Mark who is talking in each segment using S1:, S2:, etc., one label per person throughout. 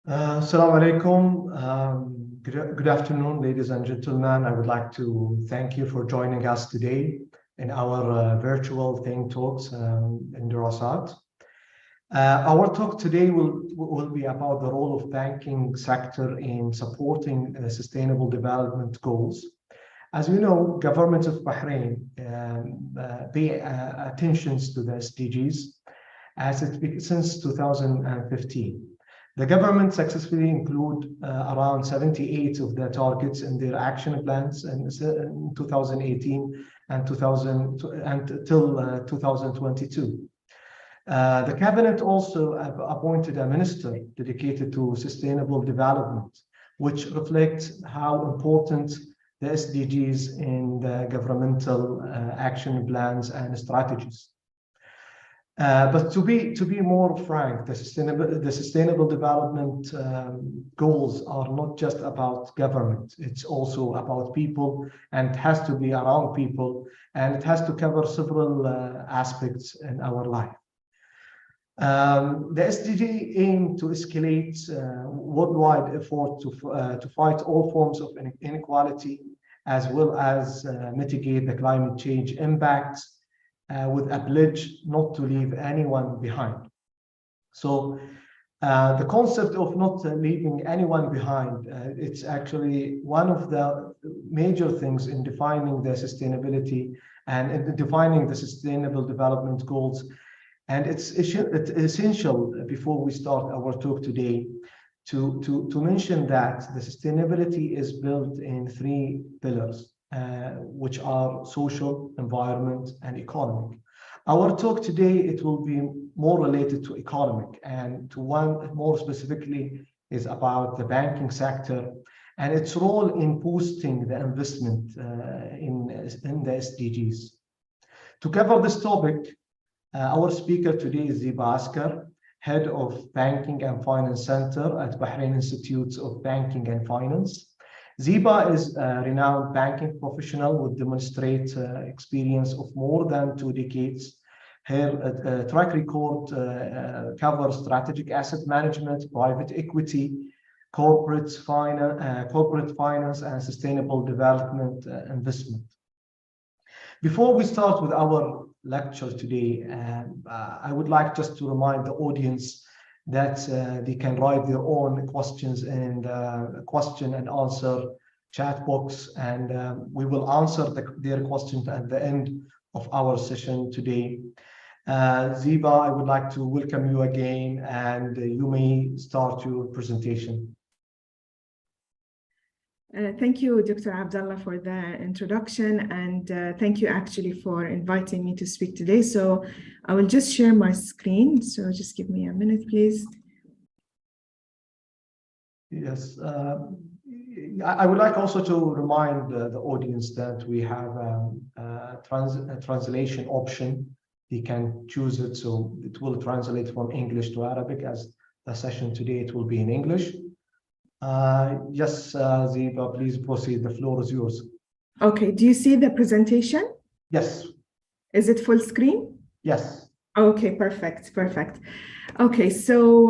S1: Assalamu alaikum. Good afternoon, ladies and gentlemen. I would like to thank you for joining us today in our virtual Think Talks in Durasat. Our talk today will be about the role of banking sector in supporting sustainable development goals. As you know, government of Bahrain pay attentions to the SDGs since 2015. The government successfully include around 78 of the targets in their action plans in 2018 and until 2022. The cabinet also appointed a minister dedicated to sustainable development, which reflects how important the SDGs in the governmental action plans and strategies. But to be more frank, the sustainable development goals are not just about government. It's also about people, and it has to be around people, and it has to cover several aspects in our life. The SDG aim to escalate worldwide effort to fight all forms of inequality, as well as mitigate the climate change impacts, with a pledge not to leave anyone behind. So the concept of not leaving anyone behind, it's actually one of the major things in defining the sustainability and in defining the sustainable development goals. And it's essential before we start our talk today to mention that the sustainability is built in three pillars. Which are social, environment, and economic. Our talk today, it will be more related to economic, and to one more specifically is about the banking sector and its role in boosting the investment in the SDGs. To cover this topic, our speaker today is Ziba Askar, Head of Banking and Finance Center at Bahrain Institutes of Banking and Finance. Ziba is a renowned banking professional with demonstrate experience of more than 2 decades. Her track record covers strategic asset management, private equity, corporate finance, and sustainable development investment. Before we start with our lecture today, I would like just to remind the audience that they can write their own questions in the question and answer chat box, and we will answer their questions at the end of our session today. Ziba, I would like to welcome you again, and you may start your presentation.
S2: Thank you, Dr. Abdullah, for the introduction, and thank you actually for inviting me to speak today. So I will just share my screen. So just give me a minute, please.
S1: Yes, I would like also to remind the audience that we have a translation option. You can choose it, so it will translate from English to Arabic. As the session today, it will be in English. Yes, Ziba, please proceed. The floor is yours.
S2: Okay, do you see the presentation?
S1: Yes.
S2: Is it full screen?
S1: Yes.
S2: Okay, perfect. Okay, so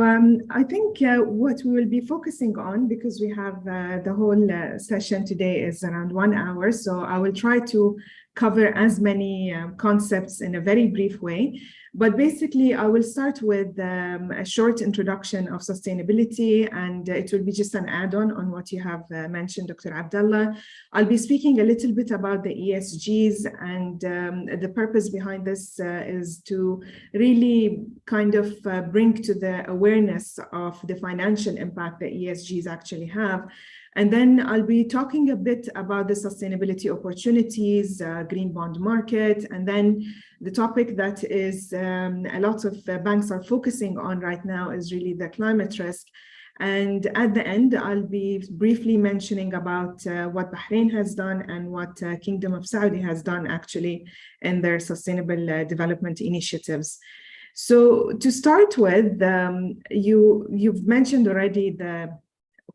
S2: I think what we will be focusing on, because we have the whole session today is around 1 hour, so I will try to cover as many concepts in a very brief way. But basically, I will start with a short introduction of sustainability, and it will be just an add-on on what you have mentioned, Dr. Abdullah. I'll be speaking a little bit about the ESGs, and the purpose behind this is to really kind of bring to the awareness of the financial impact that ESGs actually have. And then I'll be talking a bit about the sustainability opportunities, green bond market, and then the topic that is a lot of banks are focusing on right now is really the climate risk. And at the end, I'll be briefly mentioning about what Bahrain has done and what Kingdom of Saudi has done actually in their sustainable development initiatives. So to start with, you've mentioned already the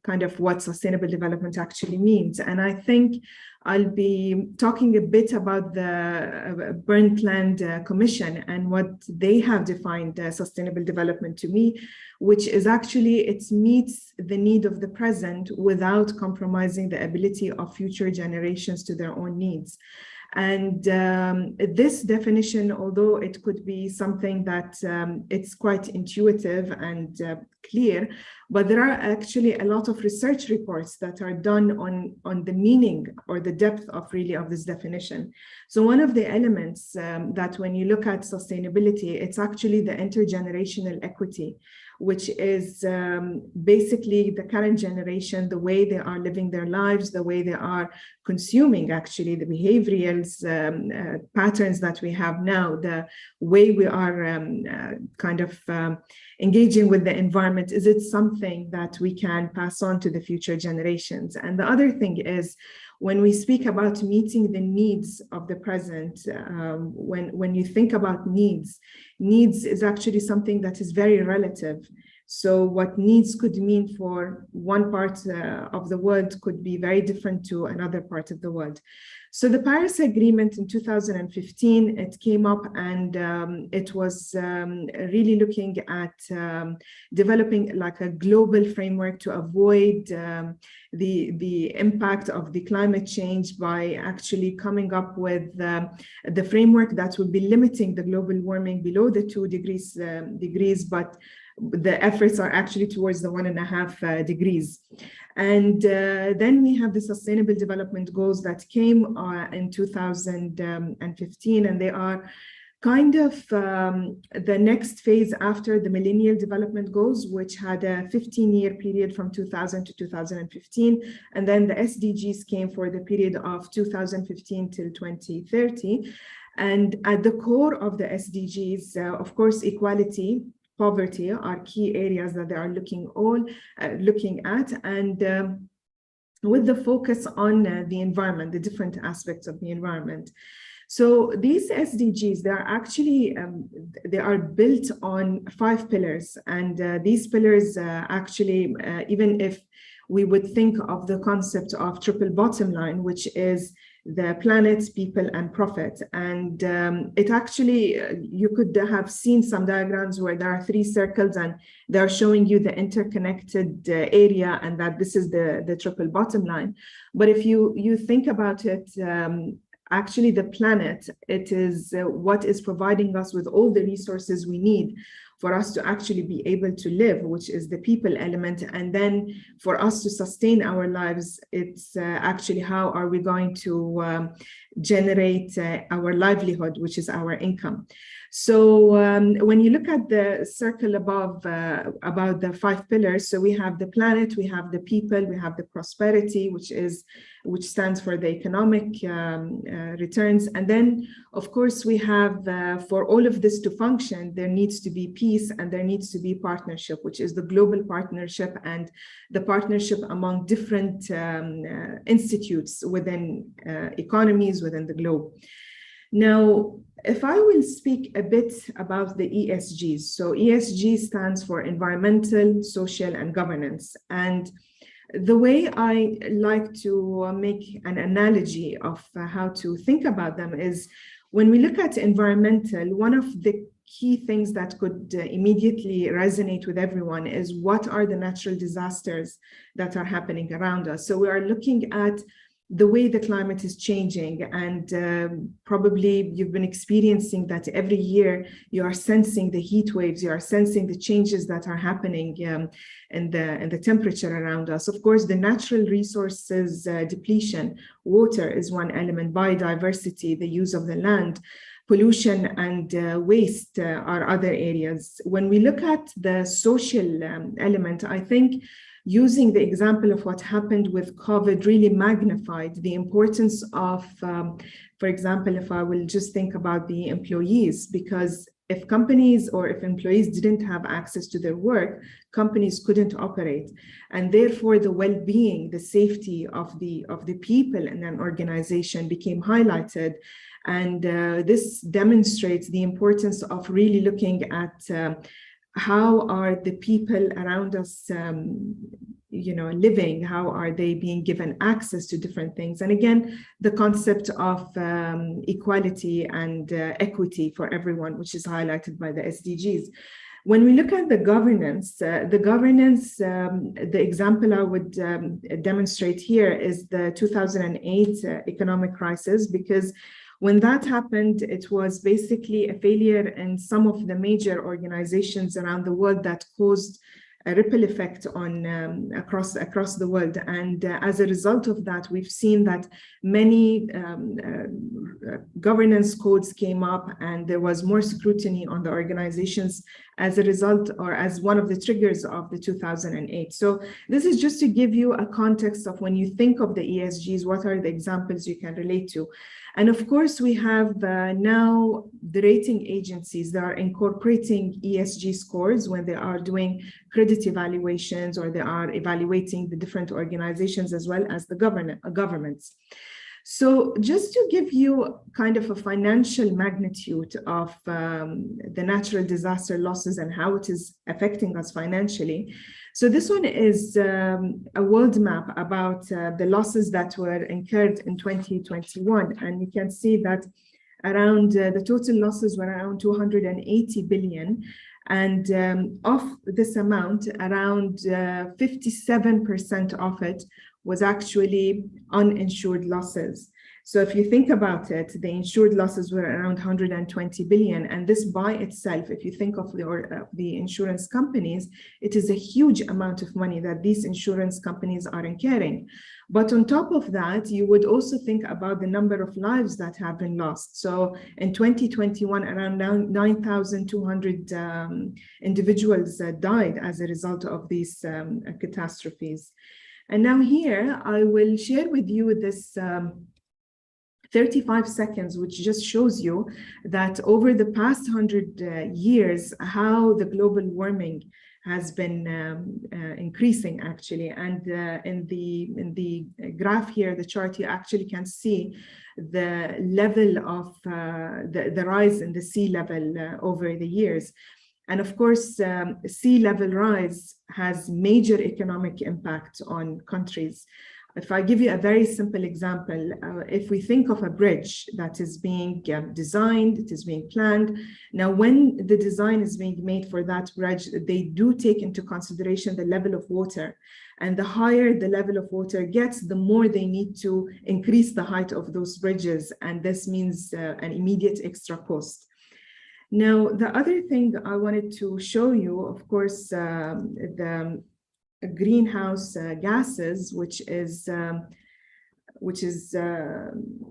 S2: kind of what sustainable development actually means. And I think I'll be talking a bit about the Brundtland Commission and what they have defined sustainable development to me, which is actually it meets the need of the present without compromising the ability of future generations to their own needs. And this definition, although it could be something that it's quite intuitive and clear, but there are actually a lot of research reports that are done on the meaning or the depth of this definition. So one of the elements that when you look at sustainability, it's actually the intergenerational equity, which is basically the current generation, the way they are living their lives, the way they are consuming actually the behavioral patterns that we have now, the way we are engaging with the environment. Is it something that we can pass on to the future generations? And the other thing is, when we speak about meeting the needs of the present, when you think about needs is actually something that is very relative. So what needs could mean for one part of the world could be very different to another part of the world. So the Paris Agreement in 2015, it came up and it was really looking at developing like a global framework to avoid the impact of the climate change by actually coming up with the framework that would be limiting the global warming below the 2 degrees, but the efforts are actually towards the 1.5 degrees. And then we have the Sustainable Development Goals that came in 2015, and they are kind of the next phase after the Millennial Development Goals, which had a 15-year period from 2000 to 2015. And then the SDGs came for the period of 2015 till 2030. And at the core of the SDGs, of course, equality, poverty are key areas that they are looking at, and with the focus on the environment, the different aspects of the environment. So these SDGs, they are actually, they are built on 5 pillars, and these pillars actually, even if we would think of the concept of triple bottom line, which is the planet, people, and profit. And it actually, you could have seen some diagrams where there are 3 circles and they're showing you the interconnected area, and that this is the triple bottom line. But if you think about it, actually the planet, it is what is providing us with all the resources we need for us to actually be able to live, which is the people element. And then for us to sustain our lives, it's actually how are we going to generate our livelihood, which is our income. So when you look at the circle above about the 5 pillars, so we have the planet, we have the people, we have the prosperity, which stands for the economic returns. And then, of course, we have, for all of this to function, there needs to be peace and there needs to be partnership, which is the global partnership and the partnership among different institutes within economies within the globe. Now, if I will speak a bit about the ESGs. So ESG stands for environmental, social, and governance. And the way I like to make an analogy of how to think about them is when we look at environmental, one of the key things that could immediately resonate with everyone is what are the natural disasters that are happening around us. So we are looking at the way the climate is changing, and probably you've been experiencing that every year. You are sensing the heat waves, you are sensing the changes that are happening in the temperature around us. Of course, the natural resources depletion, water is one element, biodiversity, the use of the land, pollution and waste are other areas. When we look at the social element, I think using the example of what happened with COVID really magnified the importance of, for example, if I will just think about the employees, because if companies or if employees didn't have access to their work, companies couldn't operate. And therefore the well-being, the safety of the people in an organization became highlighted. And this demonstrates the importance of really looking at how are the people around us living, how are they being given access to different things. And again, the concept of equality and equity for everyone, which is highlighted by the SDGs. When we look at the governance, the example I would demonstrate here is the 2008 economic crisis, because when that happened, it was basically a failure in some of the major organizations around the world that caused a ripple effect on across the world. And as a result of that, we've seen that many governance codes came up, and there was more scrutiny on the organizations as a result, or as one of the triggers of the 2008. So this is just to give you a context of when you think of the ESGs, what are the examples you can relate to. And of course, we have now the rating agencies that are incorporating ESG scores when they are doing credit evaluations, or they are evaluating the different organizations as well as the governments. So just to give you kind of a financial magnitude of the natural disaster losses and how it is affecting us financially. So this one is a world map about the losses that were incurred in 2021. And you can see that around the total losses were around 280 billion. And of this amount, around 57% of it was actually uninsured losses. So if you think about it, the insured losses were around 120 billion. And this by itself, if you think of the insurance companies, it is a huge amount of money that these insurance companies are incurring. But on top of that, you would also think about the number of lives that have been lost. So in 2021, around 9,200 individuals died as a result of these catastrophes. And now here, I will share with you this 35 seconds, which just shows you that over the past 100 years, how the global warming has been increasing actually. And in the graph here, the chart, you actually can see the level of the rise in the sea level over the years. And of course, sea level rise has major economic impact on countries. If I give you a very simple example, if we think of a bridge that is being designed, it is being planned. Now, when the design is being made for that bridge, they do take into consideration the level of water. And the higher the level of water gets, the more they need to increase the height of those bridges. And this means an immediate extra cost. Now, the other thing I wanted to show you, of course, the greenhouse gases, which is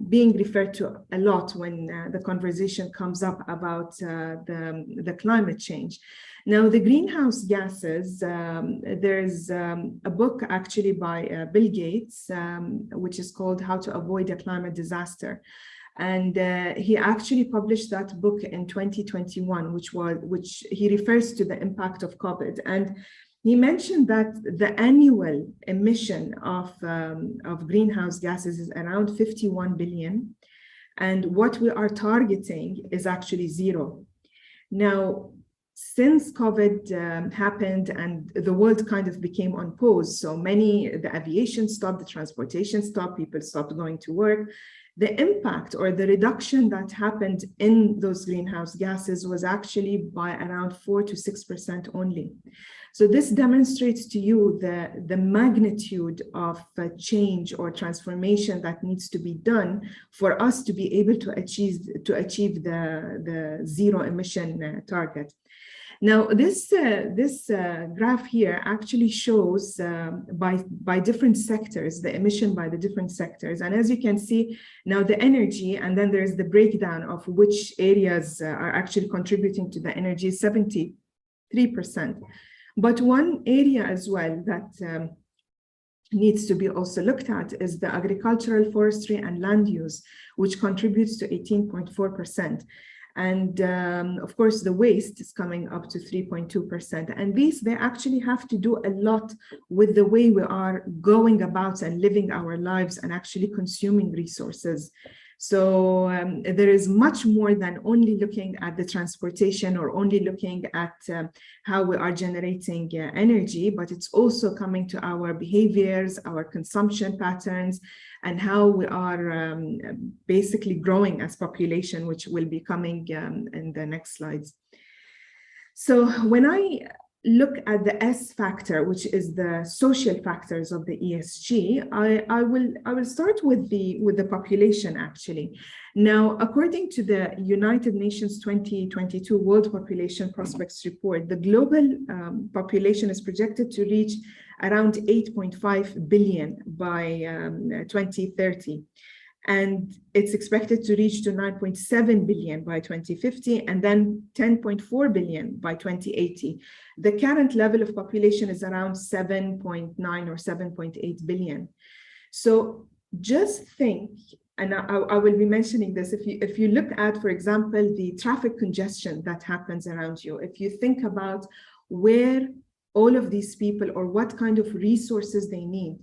S2: being referred to a lot when the conversation comes up about the climate change. Now, the greenhouse gases, there's a book actually by Bill Gates, which is called How to Avoid a Climate Disaster. And he actually published that book in 2021, which he refers to the impact of COVID. And he mentioned that the annual emission of greenhouse gases is around 51 billion. And what we are targeting is actually zero. Now, since COVID happened and the world kind of became on pause, so the aviation stopped, the transportation stopped, people stopped going to work, the impact or the reduction that happened in those greenhouse gases was actually by around 4 to 6% only. So this demonstrates to you the magnitude of change or transformation that needs to be done for us to be able to achieve the zero emission target. Now, this graph here actually shows by different sectors, the emission by the different sectors. And as you can see, now the energy, and then there's the breakdown of which areas are actually contributing to the energy, 73%. But one area as well that needs to be also looked at is the agricultural, forestry, and land use, which contributes to 18.4%. And of course, the waste is coming up to 3.2%. And they actually have to do a lot with the way we are going about and living our lives and actually consuming resources. So there is much more than only looking at the transportation or only looking at how we are generating energy, but it's also coming to our behaviors, our consumption patterns, and how we are basically growing as population, which will be coming in the next slides. So when I look at the S factor, which is the social factors of the ESG, I will start with the population actually. Now, according to the United Nations 2022 World Population Prospects Report, the global population is projected to reach around 8.5 billion by 2030. And it's expected to reach to 9.7 billion by 2050, and then 10.4 billion by 2080. The current level of population is around 7.9 or 7.8 billion. So just think, and I will be mentioning this, if you look at, for example, the traffic congestion that happens around you, if you think about where all of these people or what kind of resources they need.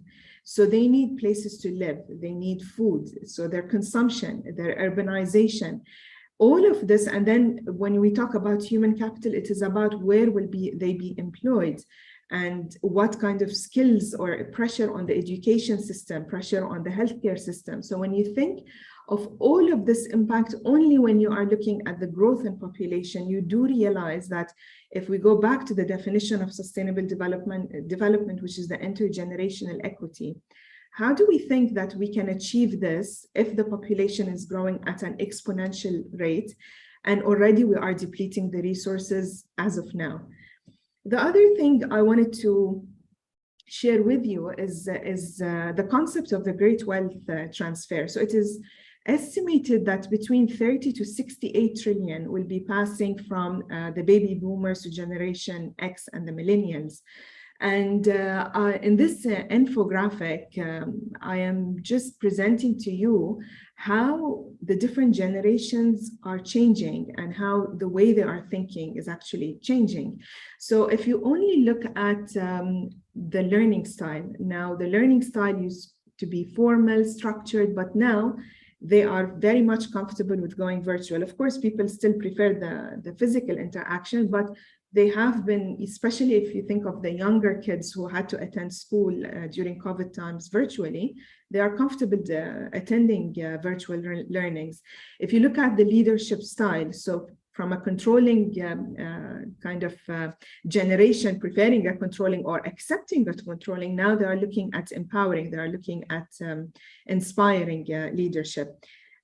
S2: So they need places to live, they need food, so their consumption, their urbanization, all of this. And then when we talk about human capital, it is about where will they be employed and what kind of skills or pressure on the education system, pressure on the healthcare system. So when you think of all of this impact, only when you are looking at the growth in population, you do realize that if we go back to the definition of sustainable development, which is the intergenerational equity, how do we think that we can achieve this if the population is growing at an exponential rate and already we are depleting the resources as of now? The other thing I wanted to share with you is the concept of the great wealth transfer. So it is estimated that between 30 to 68 trillion will be passing from the baby boomers to Generation X and the millennials. And in this infographic, I am just presenting to you how the different generations are changing and how the way they are thinking is actually changing. So if you only look at the learning style, now the learning style used to be formal, structured, but now they are very much comfortable with going virtual. Of course, people still prefer the physical interaction, but they have been, especially if you think of the younger kids who had to attend school during COVID times virtually, they are comfortable attending virtual learnings. If you look at the leadership style, so from a controlling kind of generation, preferring a controlling or accepting a controlling, now they are looking at empowering, they are looking at inspiring leadership.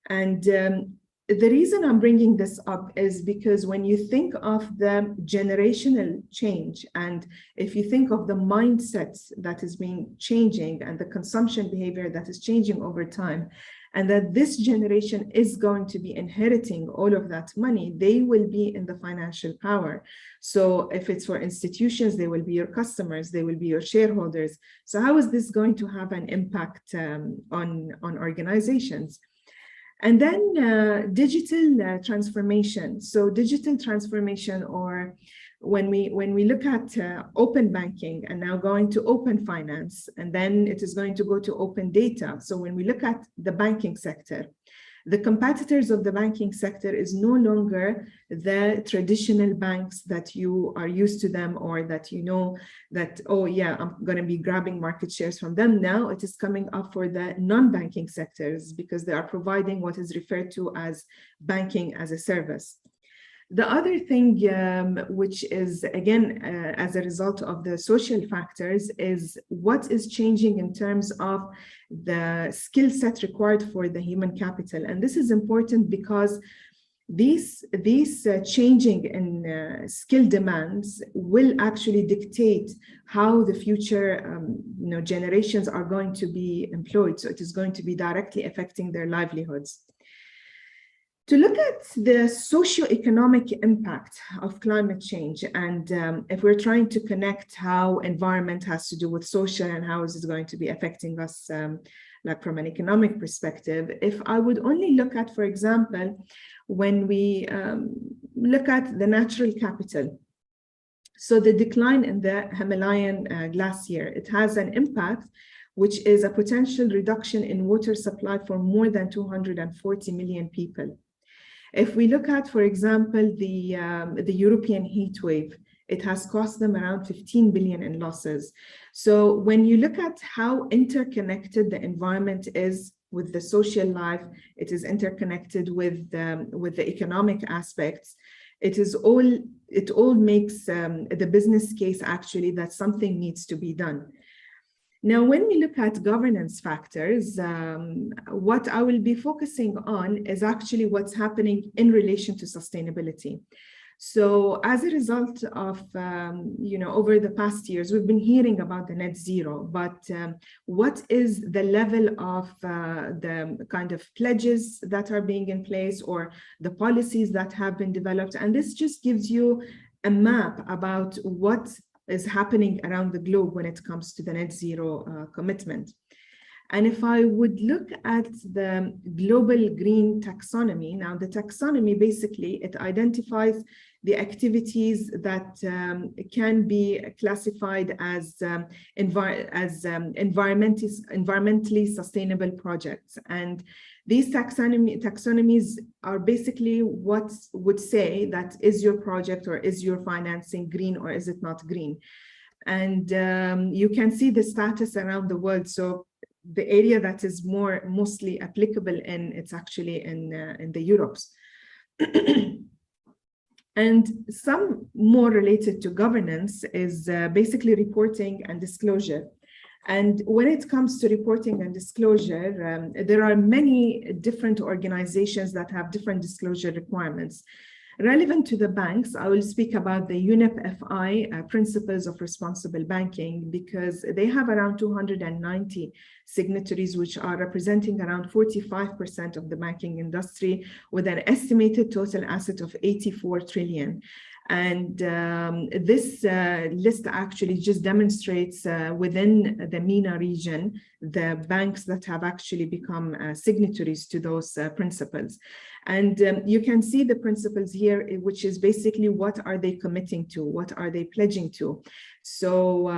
S2: And the reason I'm bringing this up is because when you think of the generational change, and if you think of the mindset that is being changing and the consumption behavior that is changing over time, and that this generation is going to be inheriting all of that money, they will be in the financial power. So if it's for institutions, they will be your customers, they will be your shareholders. So how is this going to have an impact on organizations? And then digital transformation. So digital transformation, or when we look at open banking and now going to open finance, and then it is going to go to open data. So when we look at the banking sector, the competitors of the banking sector is no longer the traditional banks that you are used to them, or that you know that, oh yeah, I'm going to be grabbing market shares from them. Now it is coming up for the non-banking sectors because they are providing what is referred to as banking as a service. The other thing, which is again, as a result of the social factors, is what is changing in terms of the skill set required for the human capital. And this is important because these changing in skill demands will actually dictate how the future generations are going to be employed. So it is going to be directly affecting their livelihoods. To look at the socio-economic impact of climate change, and if we're trying to connect how environment has to do with social and how is it going to be affecting us like from an economic perspective, if I would only look at, for example, when we look at the natural capital, so the decline in the Himalayan glacier, it has an impact which is a potential reduction in water supply for more than 240 million people. If we look at, for example, the European heat wave, it has cost them around 15 billion in losses. So when you look at how interconnected the environment is with the social life, it is interconnected with the economic aspects. It all makes the business case actually that something needs to be done. Now, when we look at governance factors, what I will be focusing on is actually what's happening in relation to sustainability. So as a result of, over the past years, we've been hearing about the net zero, but what is the level of the kind of pledges that are being in place or the policies that have been developed? And this just gives you a map about what is happening around the globe when it comes to the net zero commitment. And if I would look at the global green taxonomy, now the taxonomy basically, it identifies the activities that can be classified as environmentally sustainable projects. And these taxonomies are basically what would say that is your project or is your financing green or is it not green. And you can see the status around the world. So the area that is mostly applicable in, it's actually in the Europes. And some more related to governance is basically reporting and disclosure. And when it comes to reporting and disclosure, there are many different organizations that have different disclosure requirements. Relevant to the banks, I will speak about the UNEP FI Principles of Responsible Banking, because they have around 290 signatories, which are representing around 45% of the banking industry, with an estimated total asset of 84 trillion. And this list actually just demonstrates within the MENA region, the banks that have actually become signatories to those principles. And you can see the principles here, which is basically what are they committing to? What are they pledging to? So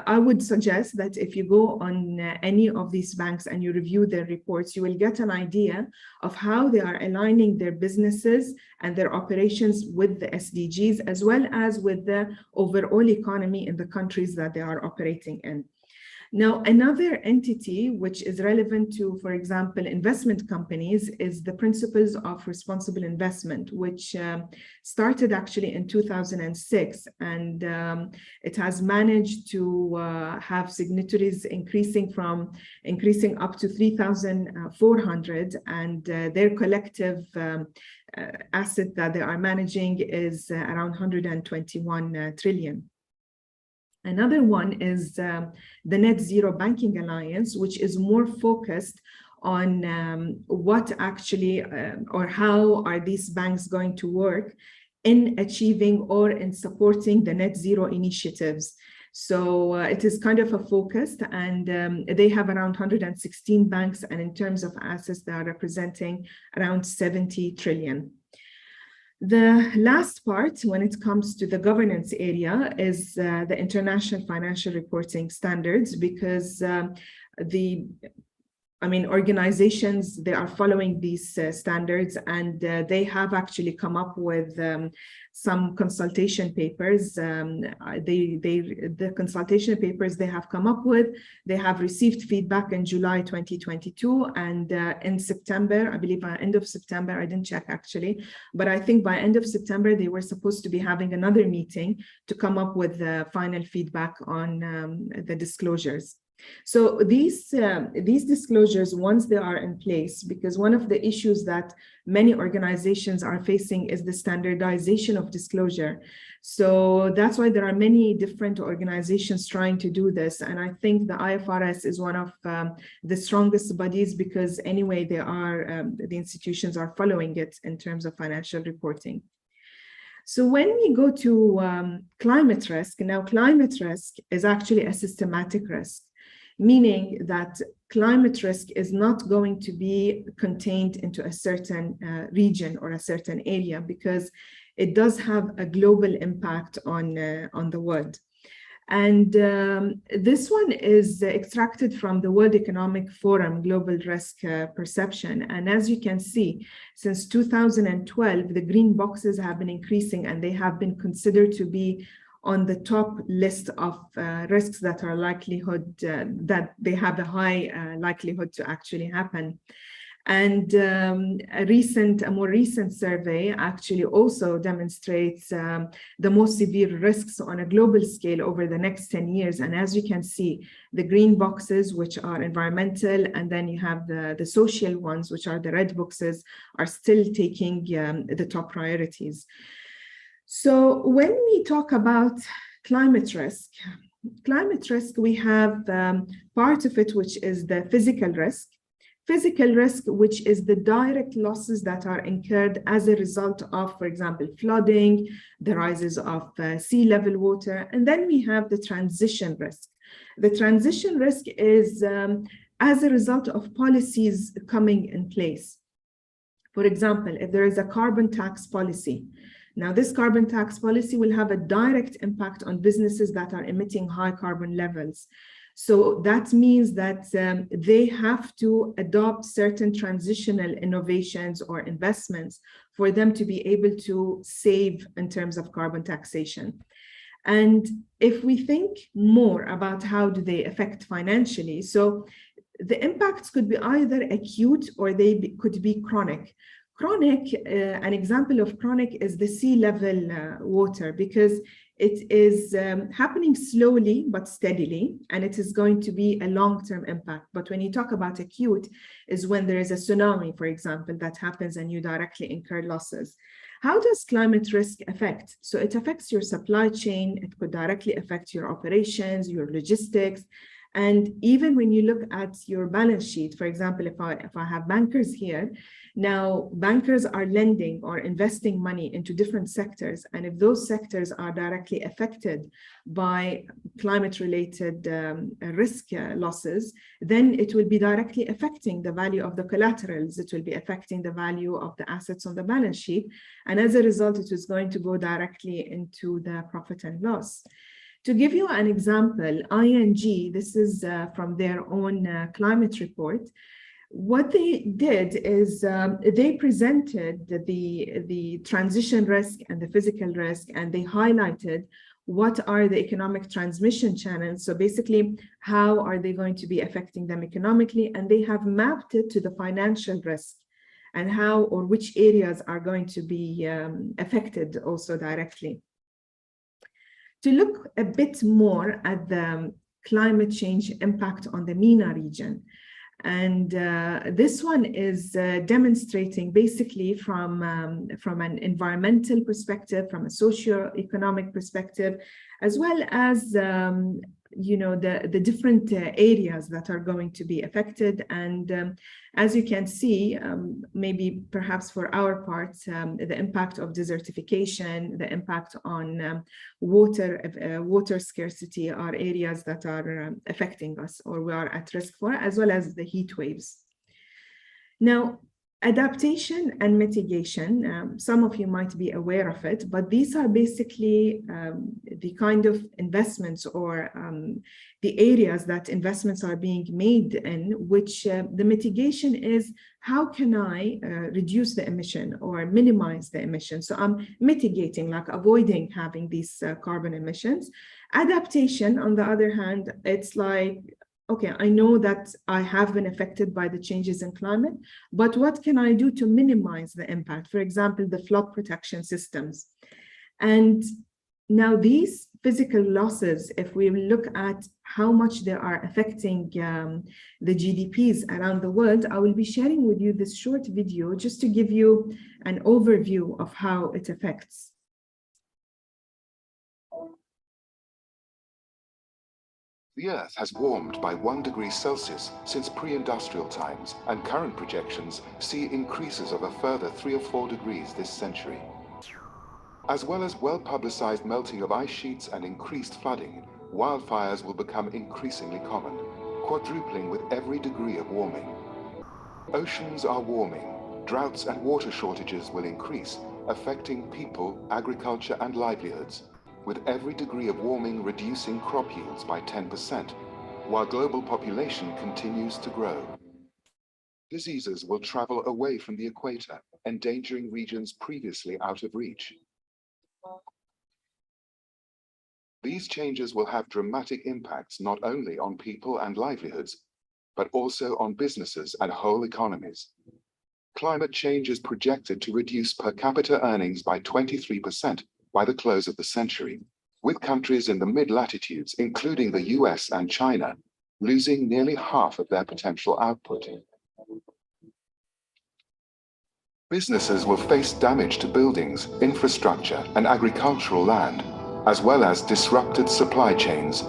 S2: I would suggest that if you go on any of these banks and you review their reports, you will get an idea of how they are aligning their businesses and their operations with the SDGs, as well as with the overall economy in the countries that they are operating in. Now, another entity which is relevant to, for example, investment companies is the Principles of Responsible Investment, which started actually in 2006. And it has managed to have signatories increasing up to 3,400, and their collective asset that they are managing is around 121 trillion. Another one is the Net Zero Banking Alliance, which is more focused on what actually or how are these banks going to work in achieving or in supporting the net zero initiatives. So it is kind of a focus, and they have around 116 banks, and in terms of assets, they are representing around 70 trillion. The last part, when it comes to the governance area, is the international financial reporting standards, because organizations, they are following these standards, and they have actually come up with some consultation papers. The consultation papers they have come up with, they have received feedback in July 2022, and in September, I believe by end of September, I didn't check actually, but I think by end of September, they were supposed to be having another meeting to come up with the final feedback on the disclosures. So these disclosures, once they are in place, because one of the issues that many organizations are facing is the standardization of disclosure. So that's why there are many different organizations trying to do this. And I think the IFRS is one of the strongest bodies, because anyway, the institutions are following it in terms of financial reporting. So when we go to climate risk, now climate risk is actually a systematic risk, meaning that climate risk is not going to be contained into a certain region or a certain area, because it does have a global impact on the world. And this one is extracted from the World Economic Forum Global Risk Perception. And as you can see, since 2012, the green boxes have been increasing, and they have been considered to be on the top list of risks that are likelihood, that they have a high likelihood to actually happen. And a more recent survey actually also demonstrates the most severe risks on a global scale over the next 10 years. And as you can see, the green boxes, which are environmental, and then you have the social ones, which are the red boxes, are still taking the top priorities. So when we talk about climate risk, we have part of it, which is the physical risk. Physical risk, which is the direct losses that are incurred as a result of, for example, flooding, the rises of sea level water. And then we have the transition risk. The transition risk is as a result of policies coming in place. For example, if there is a carbon tax policy, now this carbon tax policy will have a direct impact on businesses that are emitting high carbon levels. So that means that they have to adopt certain transitional innovations or investments for them to be able to save in terms of carbon taxation. And if we think more about how do they affect financially, so the impacts could be either acute or they could be chronic. Chronic, an example of chronic is the sea level water, because it is happening slowly but steadily, and it is going to be a long-term impact. But when you talk about acute, is when there is a tsunami, for example, that happens and you directly incur losses. How does climate risk affect? So it affects your supply chain, it could directly affect your operations, your logistics. And even when you look at your balance sheet, for example, if I have bankers here, now bankers are lending or investing money into different sectors. And if those sectors are directly affected by climate-related risk losses, then it will be directly affecting the value of the collaterals. It will be affecting the value of the assets on the balance sheet. And as a result, it is going to go directly into the profit and loss. To give you an example, ING, this is from their own climate report. What they did is they presented the transition risk and the physical risk, and they highlighted what are the economic transmission channels. So basically, how are they going to be affecting them economically? And they have mapped it to the financial risk and how or which areas are going to be affected also directly. To look a bit more at the climate change impact on the MENA region. And this one is demonstrating basically from an environmental perspective, from a socio-economic perspective, as well as the different areas that are going to be affected. And as you can see, maybe perhaps for our part, the impact of desertification, the impact on water scarcity are areas that are affecting us or we are at risk for, as well as the heat waves. Now, adaptation and mitigation, some of you might be aware of it, but these are basically the kind of investments or the areas that investments are being made in, which the mitigation is how can I reduce the emission or minimize the emission. So I'm mitigating, like avoiding having these carbon emissions. Adaptation, on the other hand, it's like, okay, I know that I have been affected by the changes in climate, but what can I do to minimize the impact? For example, the flood protection systems. And now these physical losses, if we look at how much they are affecting the GDPs around the world, I will be sharing with you this short video just to give you an overview of how it affects.
S3: The Earth has warmed by 1 degree Celsius since pre-industrial times, and current projections see increases of a further 3 or 4 degrees this century. As well as well-publicized melting of ice sheets and increased flooding, wildfires will become increasingly common, quadrupling with every degree of warming. Oceans are warming, droughts and water shortages will increase, affecting people, agriculture and livelihoods. with every degree of warming reducing crop yields by 10%, while global population continues to grow. Diseases will travel away from the equator, endangering regions previously out of reach. These changes will have dramatic impacts not only on people and livelihoods, but also on businesses and whole economies. Climate change is projected to reduce per capita earnings by 23% by the close of the century, with countries in the mid-latitudes, including the US and China, losing nearly half of their potential output. Businesses will face damage to buildings, infrastructure, and agricultural land, as well as disrupted supply chains.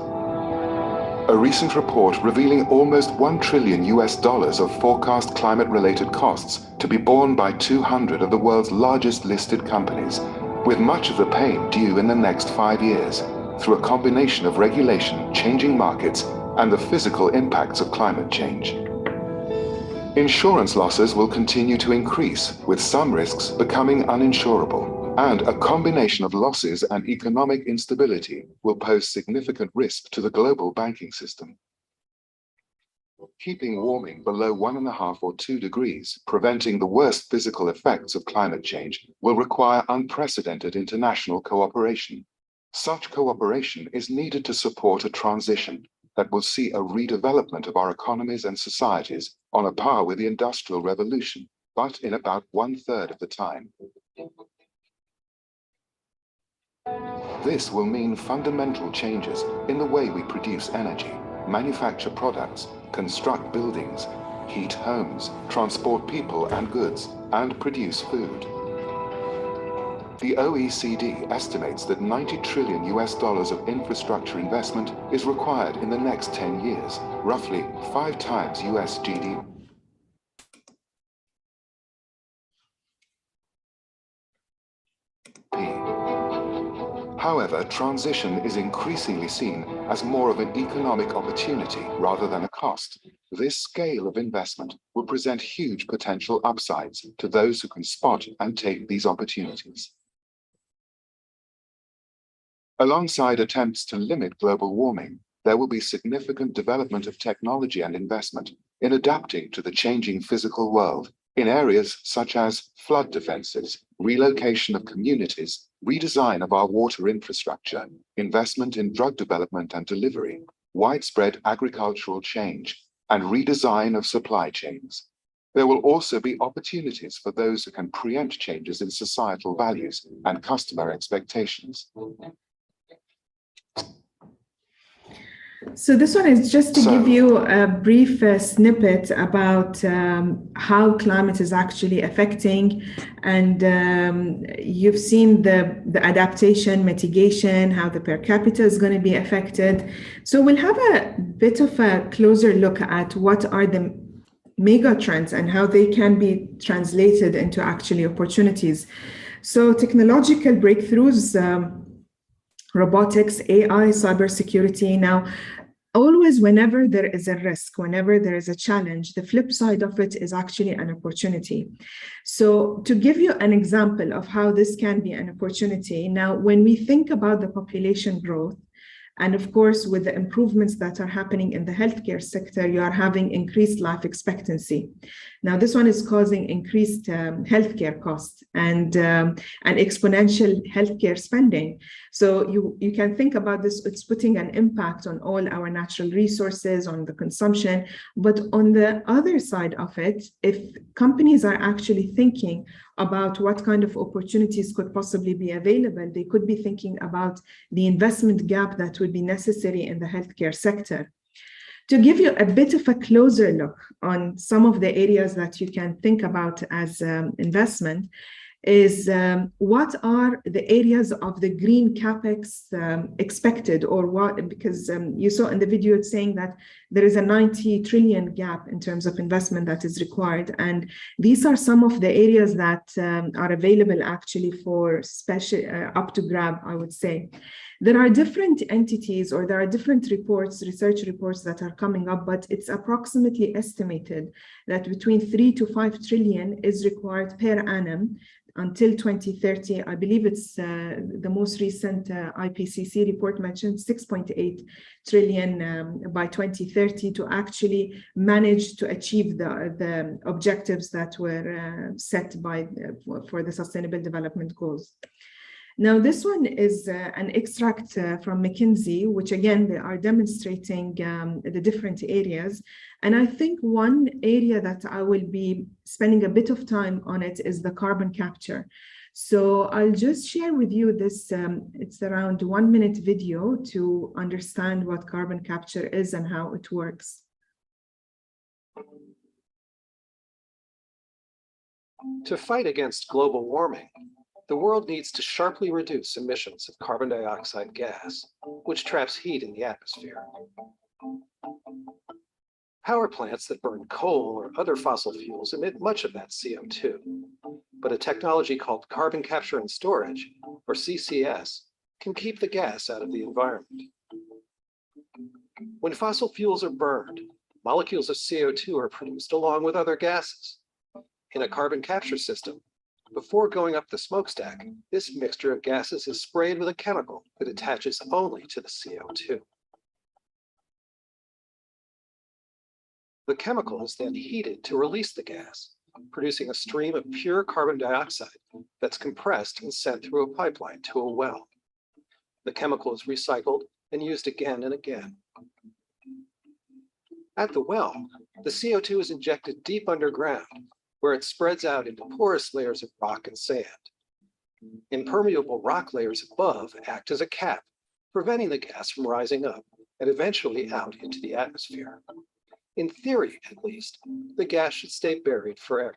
S3: A recent report revealing almost $1 trillion of forecast climate-related costs to be borne by 200 of the world's largest listed companies, with much of the pain due in the next 5 years, through a combination of regulation, changing markets, and the physical impacts of climate change. Insurance losses will continue to increase, with some risks becoming uninsurable, and a combination of losses and economic instability will pose significant risk to the global banking system. Keeping warming below 1.5 or 2 degrees, preventing the worst physical effects of climate change, will require unprecedented international cooperation. Such cooperation is needed to support a transition that will see a redevelopment of our economies and societies on a par with the Industrial Revolution, but in about 1/3 of the time. This will mean fundamental changes in the way we produce energy, manufacture products, construct buildings, heat homes, transport people and goods, and produce food. The OECD estimates that $90 trillion of infrastructure investment is required in the next 10 years, roughly 5 times US GDP. However, transition is increasingly seen as more of an economic opportunity rather than a cost. This scale of investment will present huge potential upsides to those who can spot and take these opportunities. Alongside attempts to limit global warming, there will be significant development of technology and investment in adapting to the changing physical world in areas such as flood defenses, relocation of communities, redesign of our water infrastructure, investment in drug development and delivery, widespread agricultural change, and redesign of supply chains. There will also be opportunities for those who can preempt changes in societal values and customer expectations.
S2: So this one is just to give you a brief snippet about how climate is actually affecting, and you've seen the adaptation, mitigation, how the per capita is going to be affected. So we'll have a bit of a closer look at what are the mega trends and how they can be translated into actually opportunities. So technological breakthroughs, robotics, AI, cybersecurity. Now, always whenever there is a risk, whenever there is a challenge, the flip side of it is actually an opportunity. So to give you an example of how this can be an opportunity, now when we think about the population growth, and of course, with the improvements that are happening in the healthcare sector, you are having increased life expectancy. Now, this one is causing increased healthcare costs and exponential healthcare spending. So you can think about this, it's putting an impact on all our natural resources, on the consumption. But on the other side of it, if companies are actually thinking about what kind of opportunities could possibly be available, they could be thinking about the investment gap that would be necessary in the healthcare sector. To give you a bit of a closer look on some of the areas that you can think about as investment is what are the areas of the green capex expected, or what, because you saw in the video it's saying that there is a 90 trillion gap in terms of investment that is required, and these are some of the areas that are available actually for special up to grab, I would say. There are different entities, or there are different reports, research reports that are coming up, but it's approximately estimated that between 3 to 5 trillion is required per annum until 2030. I believe it's the most recent IPCC report mentioned 6.8 trillion by 2030 to actually manage to achieve the objectives that were set for the Sustainable Development Goals. Now, this one is an extract from McKinsey, which again, they are demonstrating the different areas. And I think one area that I will be spending a bit of time on it is the carbon capture. So I'll just share with you this, it's around 1 minute video to understand what carbon capture is and how it works.
S4: To fight against global warming, the world needs to sharply reduce emissions of carbon dioxide gas, which traps heat in the atmosphere. Power plants that burn coal or other fossil fuels emit much of that CO2, but a technology called carbon capture and storage, or CCS, can keep the gas out of the environment. When fossil fuels are burned, molecules of CO2 are produced along with other gases. In a carbon capture system, before going up the smokestack, this mixture of gases is sprayed with a chemical that attaches only to the CO2. The chemical is then heated to release the gas, producing a stream of pure carbon dioxide that's compressed and sent through a pipeline to a well. The chemical is recycled and used again and again. At the well, the CO2 is injected deep underground, where it spreads out into porous layers of rock and sand. Impermeable rock layers above act as a cap, preventing the gas from rising up and eventually out into the atmosphere. In theory, at least, the gas should stay buried forever.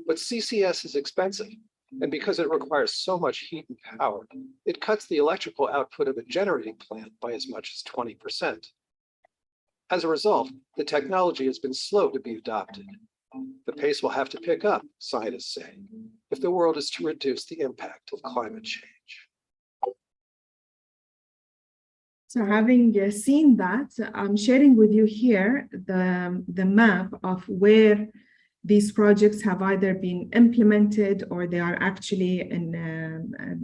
S4: But CCS is expensive, and because it requires so much heat and power, it cuts the electrical output of a generating plant by as much as 20%. As a result, the technology has been slow to be adopted. The pace will have to pick up, scientists say, if the world is to reduce the impact of climate change.
S2: So having seen that, I'm sharing with you here the map of where these projects have either been implemented or they are actually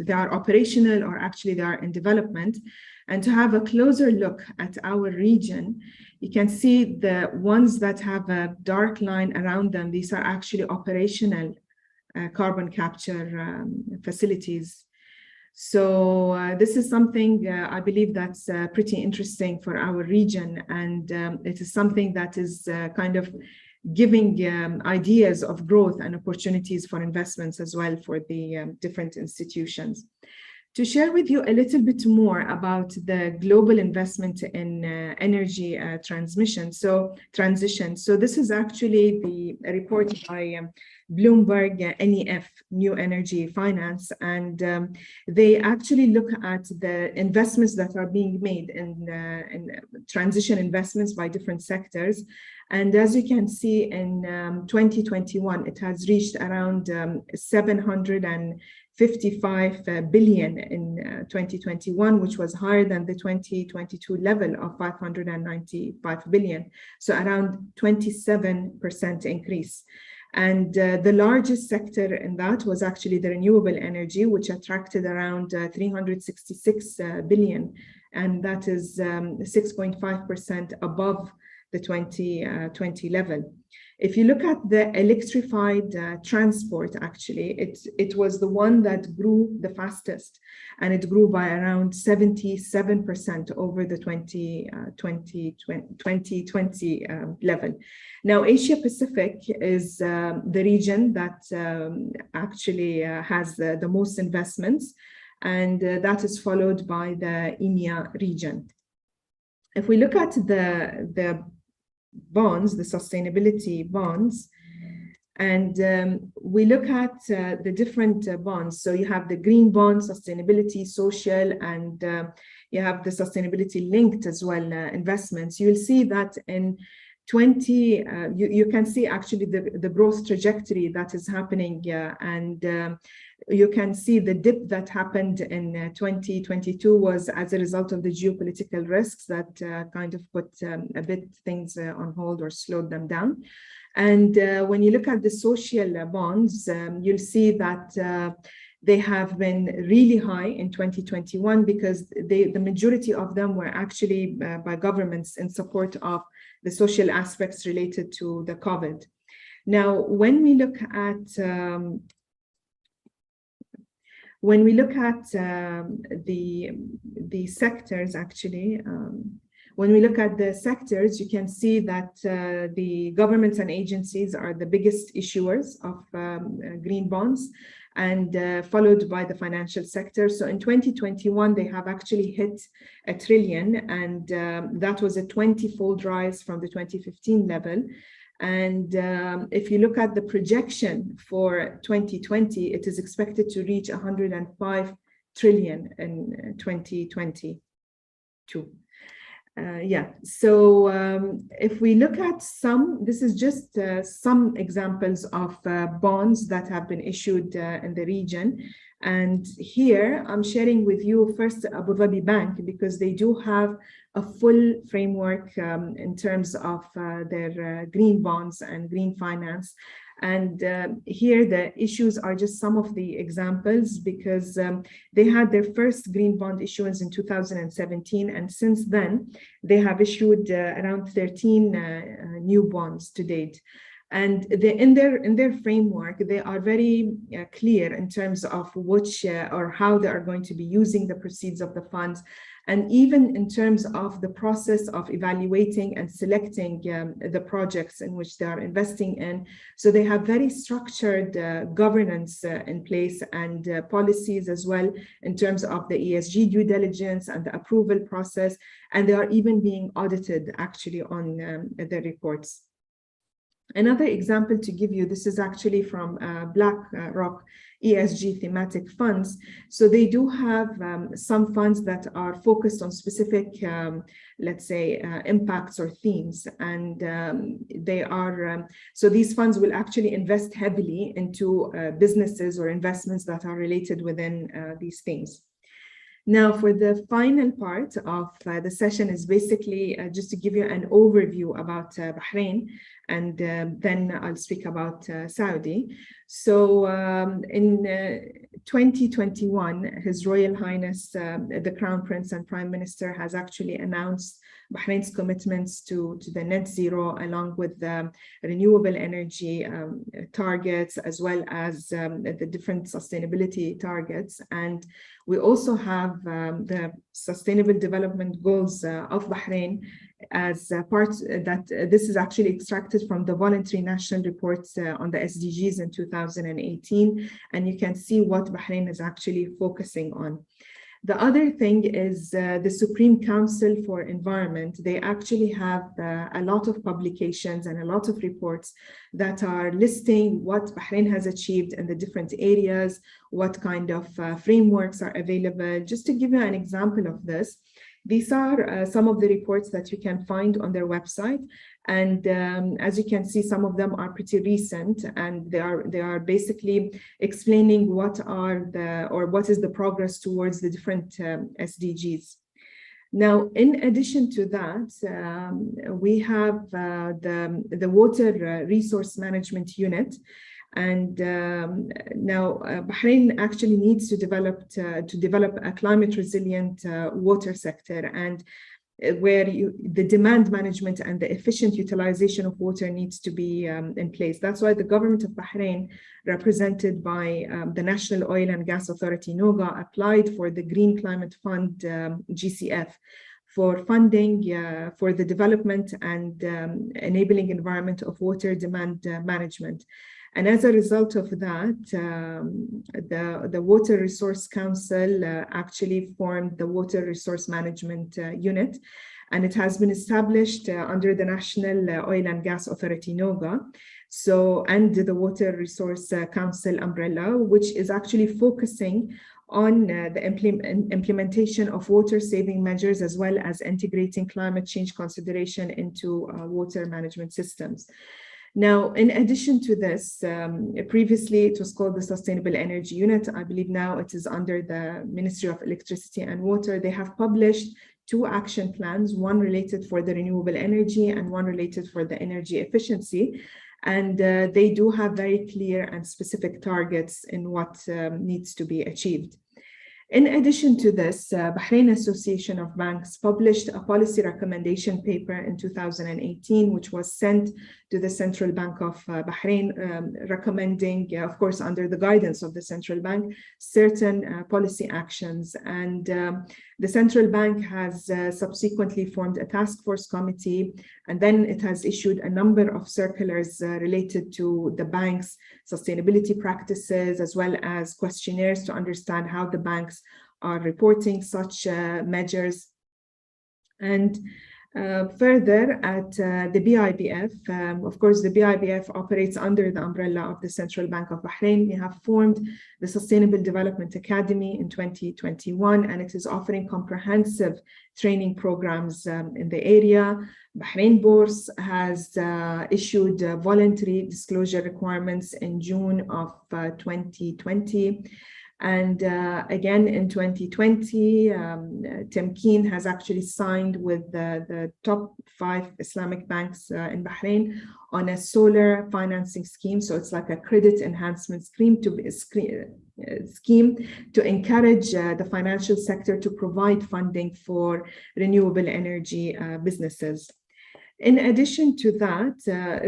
S2: they are operational, or actually they are in development. And to have a closer look at our region, you can see the ones that have a dark line around them. These are actually operational carbon capture facilities. So this is something I believe that's pretty interesting for our region. And it is something that is kind of giving ideas of growth and opportunities for investments as well for the different institutions. To share with you a little bit more about the global investment in energy transition. So this is actually a report by Bloomberg NEF, New Energy Finance, and they actually look at the investments that are being made in transition investments by different sectors. And as you can see, in 2021, it has reached around 755 billion in 2021, which was higher than the 2022 level of 595 billion. So around 27% increase. And the largest sector in that was actually the renewable energy, which attracted around 366 billion. And that is 6.5% above the 2020 level. If you look at the electrified transport, actually, it was the one that grew the fastest, and it grew by around 77% over the 2020 level. Now, Asia Pacific is the region that actually has the most investments, and that is followed by the EMEA region. If we look at the bonds, the sustainability bonds, and we look at the different bonds. So you have the green bond, sustainability, social, and you have the sustainability linked as well investments. You'll see that in you can see actually the growth trajectory that is happening, and you can see the dip that happened in 2022 was as a result of the geopolitical risks that kind of put a bit things on hold or slowed them down. And when you look at the social bonds, you'll see that they have been really high in 2021 because the majority of them were actually by governments in support of the social aspects related to the COVID. Now, when we look at the sectors, actually, when we look at the sectors, you can see that the governments and agencies are the biggest issuers of green bonds, and followed by the financial sector. So in 2021, they have actually hit $1 trillion, and that was a 20-fold rise from the 2015 level. And if you look at the projection for 2020, it is expected to reach $105 trillion in 2022. So if we look at this is just some examples of bonds that have been issued in the region. And here I'm sharing with you first Abu Dhabi Bank, because they do have a full framework in terms of their green bonds and green finance. And here the issues are just some of the examples, because they had their first green bond issuance in 2017, and since then they have issued around 13 new bonds to date. And in their framework, they are very clear in terms of which or how they are going to be using the proceeds of the funds, and even in terms of the process of evaluating and selecting the projects in which they are investing in. So they have very structured governance in place, and policies as well in terms of the ESG due diligence and the approval process, and they are even being audited actually on the reports. Another example to give you, this is actually from BlackRock ESG thematic funds. So they do have some funds that are focused on specific, let's say, impacts or themes. And they are, so these funds will actually invest heavily into businesses or investments that are related within these themes. Now, for the final part of the session is basically just to give you an overview about Bahrain, and then I'll speak about Saudi. So in 2021, His Royal Highness, the Crown Prince and Prime Minister has actually announced Bahrain's commitments to the net zero, along with the renewable energy targets, as well as the different sustainability targets. And we also have the Sustainable Development Goals of Bahrain as part that this is actually extracted from the voluntary national reports on the SDGs in 2018. And you can see what Bahrain is actually focusing on. The other thing is the Supreme Council for Environment. They actually have a lot of publications and a lot of reports that are listing what Bahrain has achieved in the different areas, what kind of frameworks are available. Just to give you an example of this, these are some of the reports that you can find on their website. And as you can see, some of them are pretty recent, and they are basically explaining what is the progress towards the different SDGs. Now, in addition to that, we have the Water Resource Management Unit. And now Bahrain actually needs to develop a climate resilient water sector, and where the demand management and the efficient utilization of water needs to be in place. That's why the government of Bahrain, represented by the National Oil and Gas Authority, NOGA, applied for the Green Climate Fund, GCF, for funding for the development and enabling environment of water demand management. And as a result of that, the Water Resource Council actually formed the Water Resource Management Unit, and it has been established under the National Oil and Gas Authority, NOGA, and the Water Resource Council umbrella, which is actually focusing on the implementation of water-saving measures, as well as integrating climate change consideration into water management systems. Now, in addition to this, previously it was called the Sustainable Energy Unit. I believe now it is under the Ministry of Electricity and Water. They have published 2 action plans, one related for the renewable energy and one related for the energy efficiency. And they do have very clear and specific targets in what needs to be achieved. In addition to this, Bahrain Association of Banks published a policy recommendation paper in 2018, which was sent to the Central Bank of Bahrain, recommending, of course, under the guidance of the Central Bank, certain policy actions. And the Central Bank has subsequently formed a task force committee, and then it has issued a number of circulars related to the bank's sustainability practices, as well as questionnaires to understand how the banks are reporting such measures. And further, at the BIBF, of course, the BIBF operates under the umbrella of the Central Bank of Bahrain. We have formed the Sustainable Development Academy in 2021, and it is offering comprehensive training programs in the area. Bahrain Bourse has issued voluntary disclosure requirements in June of 2020. And again, in 2020, Temkeen has actually signed with the top 5 Islamic banks in Bahrain on a solar financing scheme. So it's like a credit enhancement scheme to encourage the financial sector to provide funding for renewable energy businesses. In addition to that,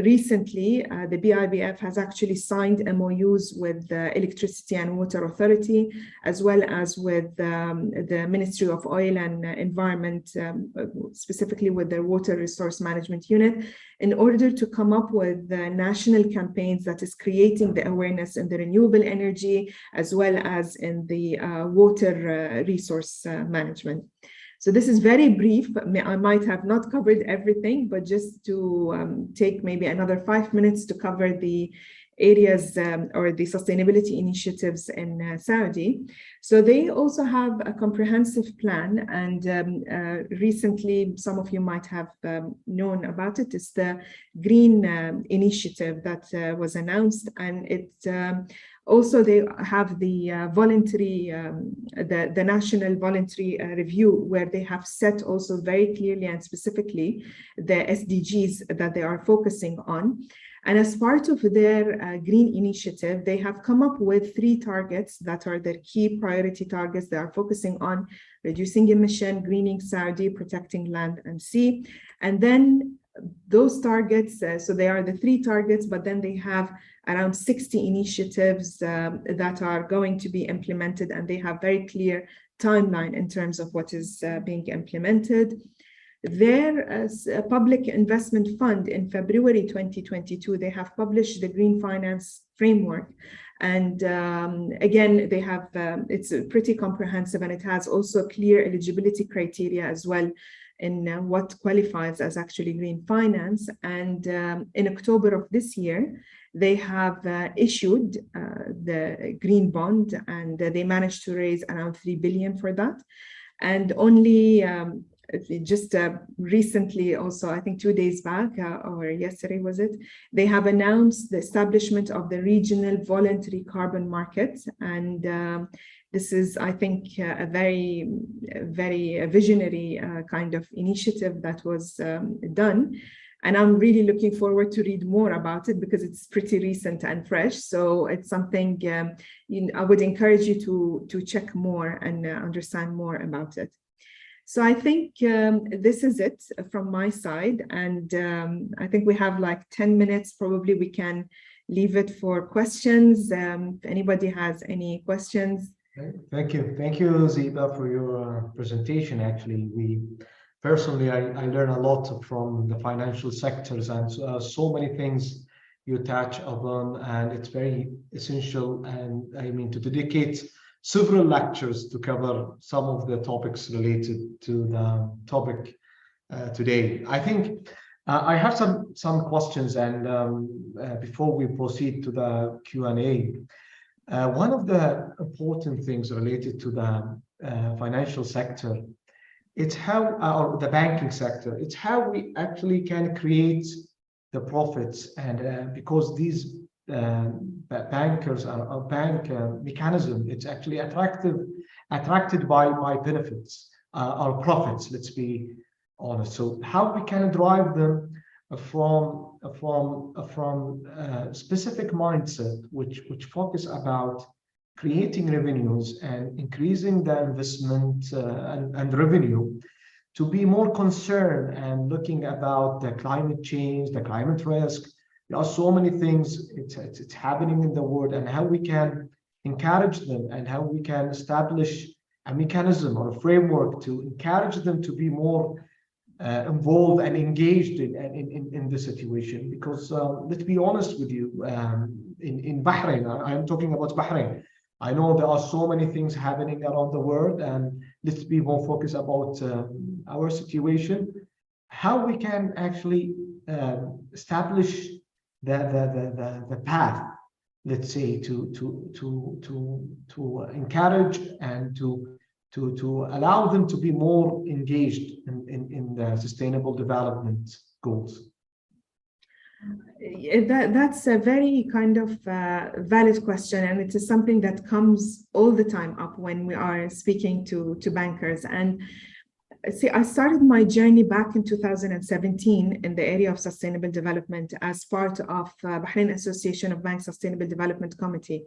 S2: recently, the BIBF has actually signed MOUs with the Electricity and Water Authority, as well as with the Ministry of Oil and Environment, specifically with their Water Resource Management Unit, in order to come up with national campaigns that is creating the awareness in the renewable energy, as well as in the water resource management. So this is very brief. I might have not covered everything, but just to take maybe another 5 minutes to cover the areas or the sustainability initiatives in Saudi. So they also have a comprehensive plan, and recently some of you might have known about it. It's the Green Initiative that was announced, and it also, they have the voluntary, the national voluntary review, where they have set also very clearly and specifically the SDGs that they are focusing on. And as part of their green initiative, they have come up with 3 targets that are their key priority targets. They are focusing on reducing emission, greening Saudi, protecting land and sea. And then those targets, so they are the 3 targets, but then they have around 60 initiatives that are going to be implemented, and they have very clear timeline in terms of what is being implemented. Their public investment fund in February 2022, they have published the Green Finance Framework. And again, they have, it's pretty comprehensive, and it has also clear eligibility criteria as well in what qualifies as actually green finance. And in October of this year, they have issued the green bond, and they managed to raise around 3 billion for that. And only just recently, also, I think 2 days back or yesterday was it, they have announced the establishment of the regional voluntary carbon market. And this is, I think, a very, very visionary kind of initiative that was done. And I'm really looking forward to read more about it, because it's pretty recent and fresh. So it's something I would encourage you to check more and understand more about it. So I think this is it from my side. And I think we have like 10 minutes. Probably we can leave it for questions. If anybody has any questions.
S1: Thank you. Thank you, Ziba, for your presentation. Actually, personally, I learn a lot from the financial sectors, and so many things you touch upon, and it's very essential. And I mean, to dedicate several lectures to cover some of the topics related to the topic today. I think I have some questions, and before we proceed to the Q&A, One of the important things related to the financial sector, it's how, or the banking sector, it's how we actually can create the profits. And because these bankers are bank mechanism, it's actually attracted by benefits or profits, let's be honest. So how we can drive them from specific mindset, which focus about creating revenues and increasing the investment and revenue, to be more concerned and looking about the climate change, the climate risk. There are so many things it's happening in the world, and how we can encourage them, and how we can establish a mechanism or a framework to encourage them to be more involved and engaged in this situation. Because let's be honest with you, in Bahrain, I'm talking about Bahrain, I know there are so many things happening around the world, and let's be more focused about our situation, how we can actually establish the path, let's say, to encourage and to allow them to be more engaged in the sustainable development goals.
S2: That's a very kind of valid question, and it is something that comes all the time up when we are speaking to bankers. And see, I started my journey back in 2017 in the area of sustainable development as part of Bahrain Association of Banks Sustainable Development Committee.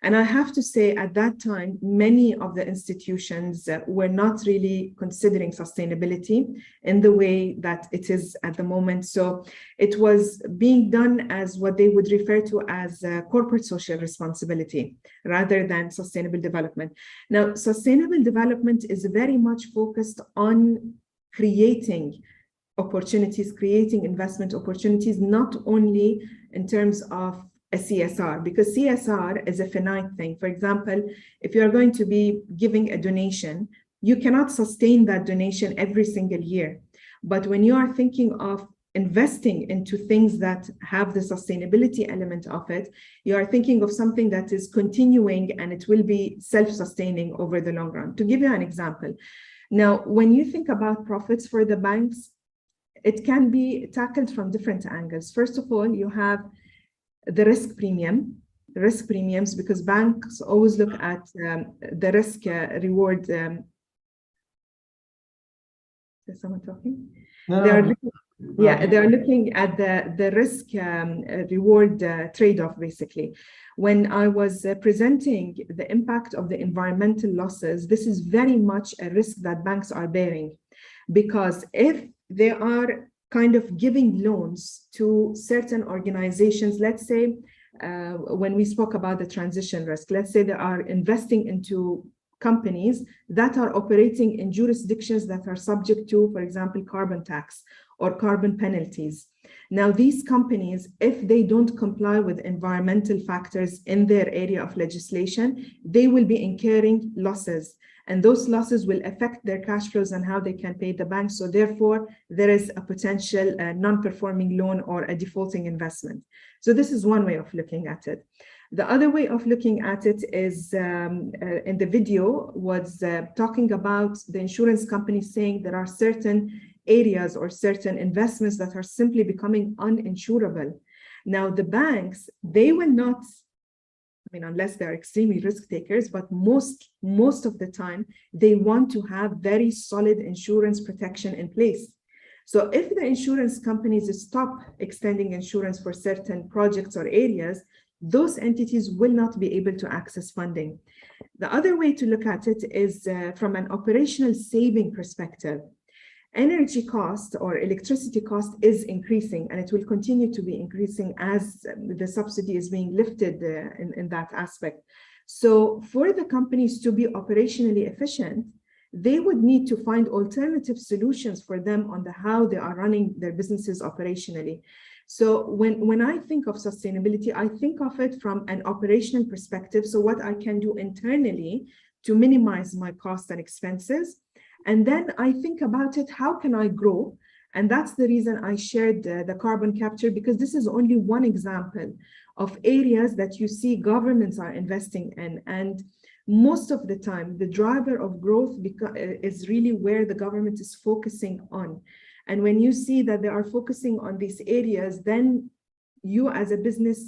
S2: And I have to say, at that time, many of the institutions were not really considering sustainability in the way that it is at the moment. So it was being done as what they would refer to as corporate social responsibility rather than sustainable development. Now, sustainable development is very much focused on creating opportunities, creating investment opportunities, not only in terms of a CSR, because CSR is a finite thing. For example, if you are going to be giving a donation, you cannot sustain that donation every single year. But when you are thinking of investing into things that have the sustainability element of it, you are thinking of something that is continuing and it will be self-sustaining over the long run. To give you an example, now, when you think about profits for the banks, it can be tackled from different angles. First of all, you have the risk premiums, because banks always look at the risk reward. Is someone talking?
S1: No,
S2: they are
S1: no.
S2: looking, yeah, they are looking at the risk reward trade-off, basically. When I was presenting the impact of the environmental losses, this is very much a risk that banks are bearing, because if they are kind of giving loans to certain organizations, let's say, when we spoke about the transition risk, let's say they are investing into companies that are operating in jurisdictions that are subject to, for example, carbon tax or carbon penalties. Now, these companies, if they don't comply with environmental factors in their area of legislation, they will be incurring losses. And those losses will affect their cash flows and how they can pay the bank. So therefore, there is a potential non-performing loan or a defaulting investment. So this is one way of looking at it. The other way of looking at it is in the video was talking about the insurance companies saying there are certain areas or certain investments that are simply becoming uninsurable. Now, the banks, they will not, unless they're extremely risk takers, but most of the time, they want to have very solid insurance protection in place. So if the insurance companies stop extending insurance for certain projects or areas, those entities will not be able to access funding. The other way to look at it is from an operational saving perspective. Energy cost or electricity cost is increasing, and it will continue to be increasing as the subsidy is being lifted in that aspect. So for the companies to be operationally efficient, they would need to find alternative solutions for them on how they are running their businesses operationally. So when I think of sustainability, I think of it from an operational perspective. So what I can do internally to minimize my costs and expenses. And then I think about it, how can I grow And that's the reason I shared the carbon capture, because this is only one example of areas that you see governments are investing in. And most of the time, the driver of growth is really where the government is focusing on. And when you see that they are focusing on these areas, then you as a business,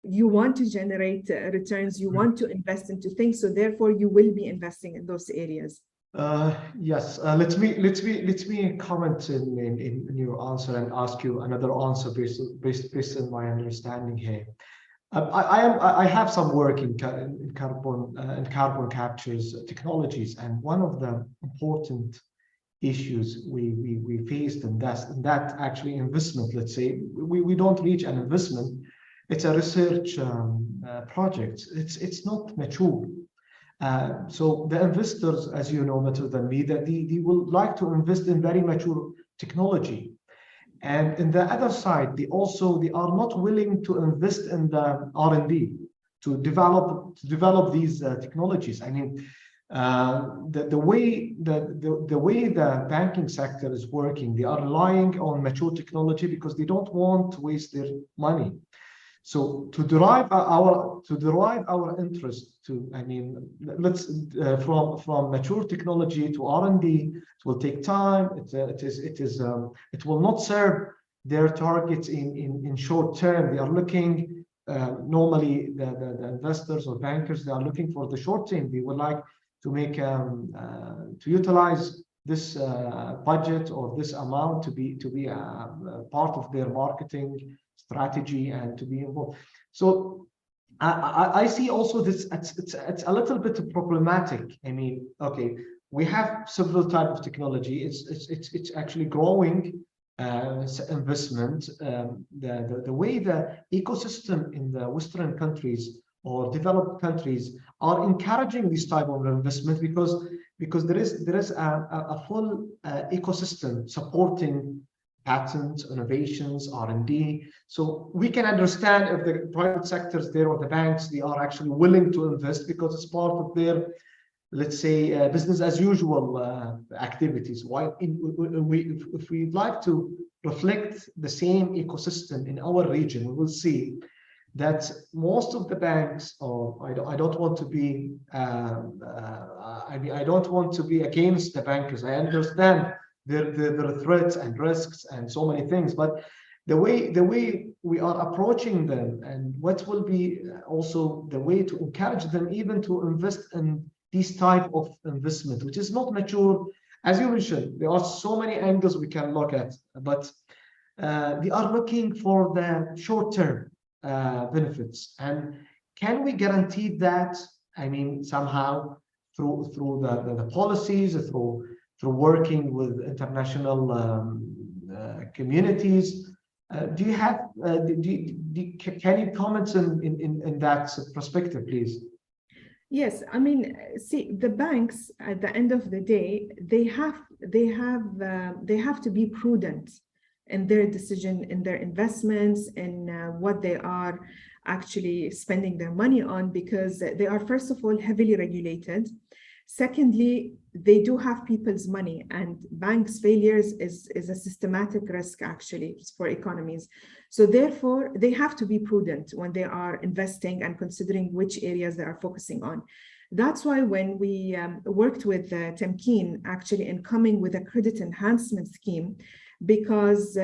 S2: you want to generate returns, you want to invest into things. So therefore, you will be investing in those areas.
S1: Yes, let me comment in your answer and ask you another answer based on my understanding here. I have some work in carbon captures technologies, and one of the important issues we faced in that actually investment. Let's say we don't reach an investment. It's a research project. It's not mature. So the investors, as you know better than me, that they will like to invest in very mature technology. And in the other side, they are not willing to invest in the R&D to develop these technologies. I mean, the way the banking sector is working, they are relying on mature technology because they don't want to waste their money. So to derive our interest to, I mean, let's from mature technology to R&D, it will take time. It will not serve their targets in short term. They are looking normally the investors or bankers. They are looking for the short term. They would like to make to utilize this budget or this amount to be a part of their marketing strategy and to be involved. So I see also this, it's a little bit problematic. I mean, okay, we have several types of technology. It's actually growing investment. The way the ecosystem in the Western countries or developed countries are encouraging this type of investment because there is a full ecosystem supporting patents, innovations, R&D. So we can understand if the private sectors there or the banks, they are actually willing to invest because it's part of their, let's say, business as usual activities. While if we'd like to reflect the same ecosystem in our region, we will see that most of the banks, or I don't want to be, I don't want to be against the bankers. I understand their threats and risks and so many things, but the way we are approaching them and what will be also the way to encourage them even to invest in this type of investment, which is not mature. As you mentioned, there are so many angles we can look at, but they are looking for the short-term benefits. And can we guarantee that? I mean, somehow through the policies, through working with international communities. Do you have? Can you comment in that perspective, please?
S2: Yes, I mean, see, the banks at the end of the day, they have to be prudent in their decision, in their investments, in what they are actually spending their money on, because they are, first of all, heavily regulated. Secondly, they do have people's money, and banks' failures is a systematic risk actually for economies. So therefore, they have to be prudent when they are investing and considering which areas they are focusing on. That's why when we worked with Temkeen actually in coming with a credit enhancement scheme, because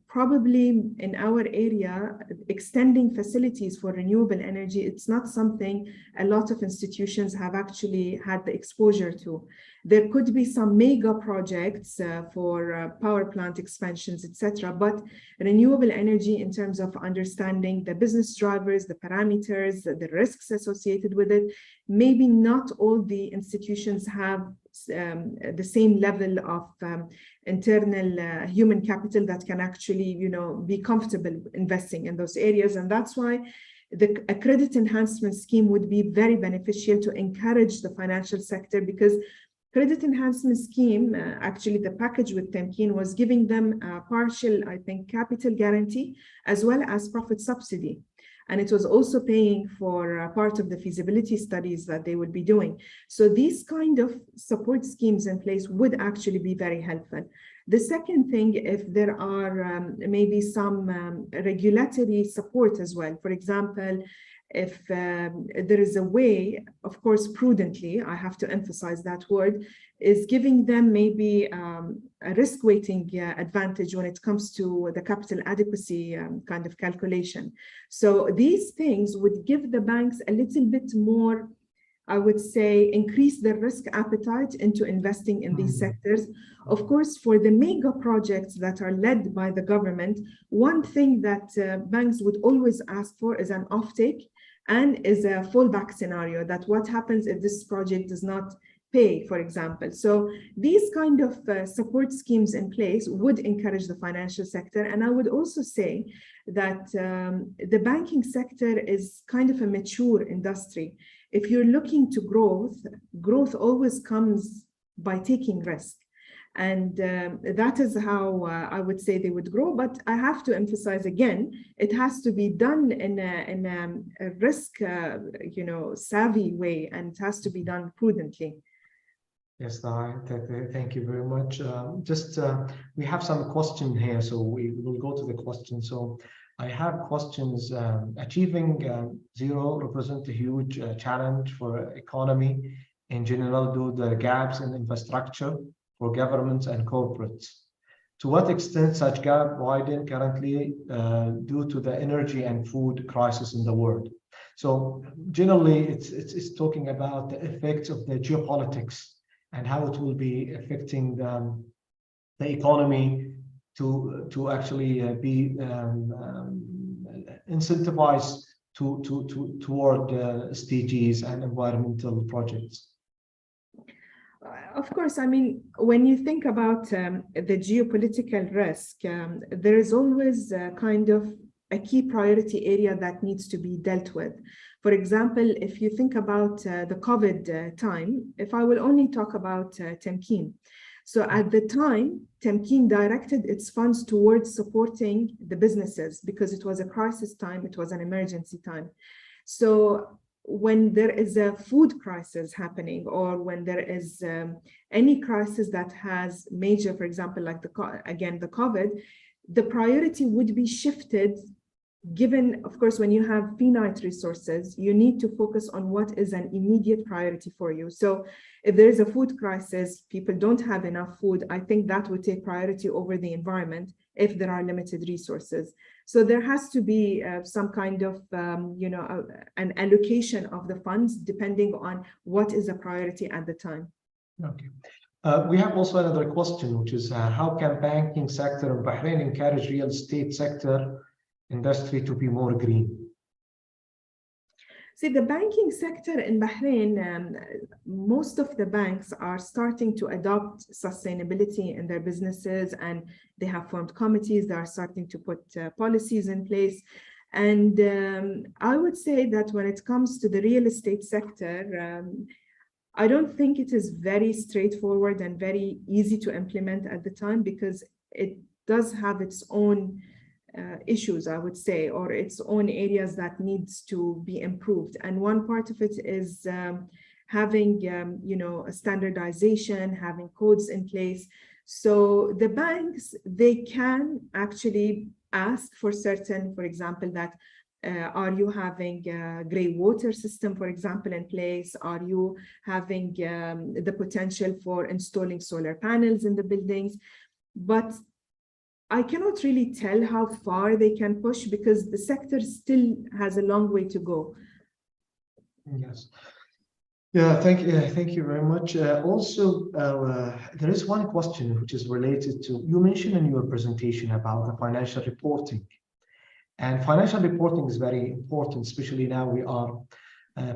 S2: probably in our area, extending facilities for renewable energy, it's not something a lot of institutions have actually had the exposure to. There could be some mega projects for power plant expansions, etc. But renewable energy, in terms of understanding the business drivers, the parameters, the risks associated with it, maybe not all the institutions have the same level of internal human capital that can actually, be comfortable investing in those areas. And that's why a credit enhancement scheme would be very beneficial to encourage the financial sector, because credit enhancement scheme, actually the package with Temkeen was giving them a partial, I think, capital guarantee as well as profit subsidy. And it was also paying for part of the feasibility studies that they would be doing. So these kind of support schemes in place would actually be very helpful. The second thing, if there are maybe some regulatory support as well. For example, if there is a way, of course, prudently, I have to emphasize that word, is giving them maybe a risk weighting advantage when it comes to the capital adequacy kind of calculation. So these things would give the banks a little bit more, I would say, increase their risk appetite into investing in these sectors. Of course, for the mega projects that are led by the government, one thing that banks would always ask for is an offtake and is a fallback scenario, that what happens if this project does not pay, for example. So these kind of support schemes in place would encourage the financial sector. And I would also say that the banking sector is kind of a mature industry. If you're looking to growth always comes by taking risk. And that is how I would say they would grow. But I have to emphasize again, it has to be done in a risk, savvy way, and it has to be done prudently.
S1: Yes, thank you very much. We have some question here, so we will go to the question. So I have questions. Achieving zero represents a huge challenge for economy in general due to the gaps in infrastructure for governments and corporates. To what extent such gap widen currently due to the energy and food crisis in the world? So generally, it's talking about the effects of the geopolitics and how it will be affecting the economy to actually be incentivized toward SDGs and environmental projects.
S2: Of course, I mean, when you think about the geopolitical risk, there is always kind of a key priority area that needs to be dealt with. For example, if you think about the COVID time, if I will only talk about Temkeen. So at the time, Temkeen directed its funds towards supporting the businesses because it was a crisis time, it was an emergency time. So when there is a food crisis happening, or when there is any crisis that has major, for example, like the COVID, the priority would be shifted. Given, of course, when you have finite resources, you need to focus on what is an immediate priority for you. So if there is a food crisis, people don't have enough food, I think that would take priority over the environment if there are limited resources. So there has to be some kind of, an allocation of the funds depending on what is a priority at the time.
S1: Okay. We have also another question, which is how can banking sector in Bahrain encourage real estate sector industry to be more green?
S2: See, the banking sector in Bahrain, most of the banks are starting to adopt sustainability in their businesses, and they have formed committees. They are starting to put policies in place. And I would say that when it comes to the real estate sector, I don't think it is very straightforward and very easy to implement at the time, because it does have its own issues, I would say, or its own areas that needs to be improved. And one part of it is having, a standardization, having codes in place. So the banks, they can actually ask for certain, for example, that are you having a gray water system, for example, in place? Are you having the potential for installing solar panels in the buildings? But I cannot really tell how far they can push, because the sector still has a long way to go.
S1: Yes. Yeah, thank you very much. Also, there is one question which is related to, you mentioned in your presentation about the financial reporting. And financial reporting is very important, especially now we are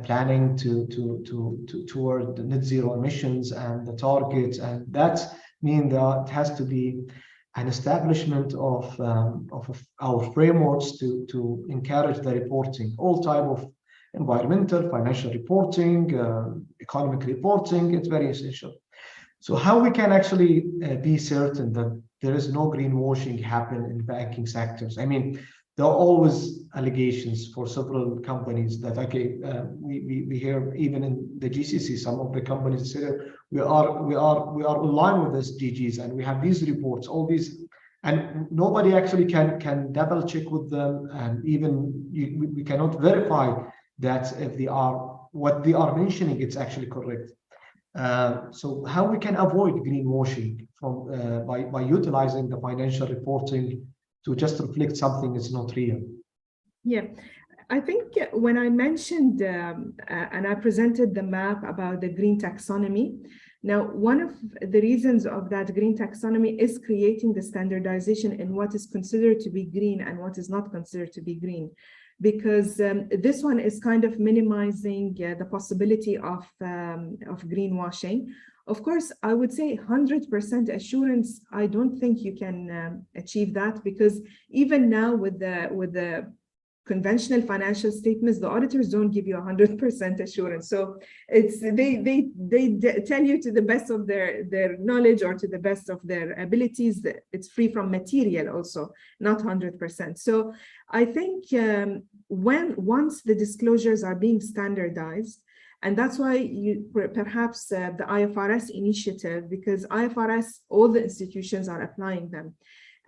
S1: planning toward the net zero emissions and the targets, and that means that it has to be an establishment of our frameworks to encourage the reporting, all type of environmental, financial reporting, economic reporting. It's very essential. So how we can actually be certain that there is no greenwashing happen in banking sectors? I mean, there are always allegations for several companies that, okay, we hear even in the GCC, some of the companies say we are in line with SDGs, and we have these reports, all these, and nobody actually can double check with them, and even we cannot verify that if they are what they are mentioning, it's actually correct. So how we can avoid greenwashing from by utilizing the financial reporting to just reflect something is not real?
S2: Yeah, I think when I mentioned and I presented the map about the green taxonomy, now one of the reasons of that green taxonomy is creating the standardization in what is considered to be green and what is not considered to be green, because this one is kind of minimizing the possibility of greenwashing. Of course, I would say 100% assurance, I don't think you can achieve that, because even now with the conventional financial statements, the auditors don't give you 100% assurance. So it's they tell you to the best of their knowledge or to the best of their abilities that it's free from material also, not 100%. So I think once the disclosures are being standardized, and that's why perhaps the IFRS initiative, because IFRS, all the institutions are applying them.